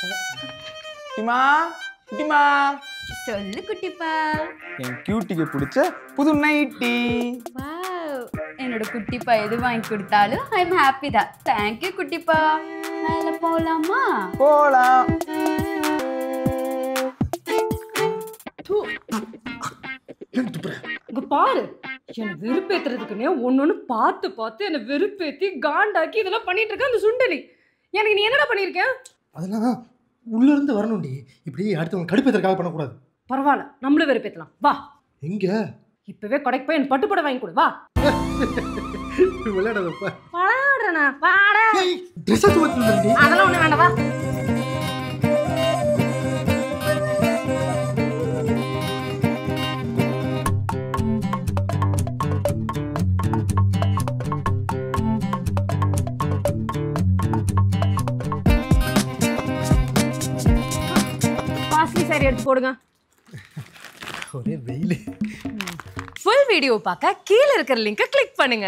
குட்டிமா குட்டிமா சொல்லு குட்டிப்பா. என் கியூட்டிக்கு பிடிச்ச புது நைட்டி. வாவ், என்னோட குட்டிப்பா எது வாங்கி கொடுத்தாலும் ஐ எம் ஹாப்பி தான். தேங்க்யூ குட்டிப்பா. மேல போலாமா? போலாம். இங்க பாரு, என்ன வெறுப்பேத்துறதுக்குன்னே ஒன்னொன்னு பார்த்து பார்த்து என்ன வெறுப்பேத்தி காண்டாக்கி இதெல்லாம் பண்ணிட்டு இருக்க அந்த சுண்டலி. எனக்கு நீ என்னடா பண்ணிருக்க? அதெல்லாம் உள்ள இருந்து வரணும்டி. இப்படி அடுத்தவங்க கடுப்பேற்றக்காக பண்ணக்கூடாது. பரவாயில்ல, நம்மளும் வெறுப்பேத்தலாம். வா, எங்க இப்பவே கடைக்கு போய் என் பட்டுப்படை வாங்கி கொடு. வா விளையாடாதப்பா. விளையாடுறேனா? வாடா. ட்ரெஸ் மாத்தி அதெல்லாம் ஒண்ணு வேண்டாம். வா. காஸ்ட்லி சாரி எடுத்து போடுங்க. ஒரே வெயில். ஃபுல் வீடியோ பார்க்க கீழ இருக்கிற லிங்கை கிளிக் பண்ணுங்க.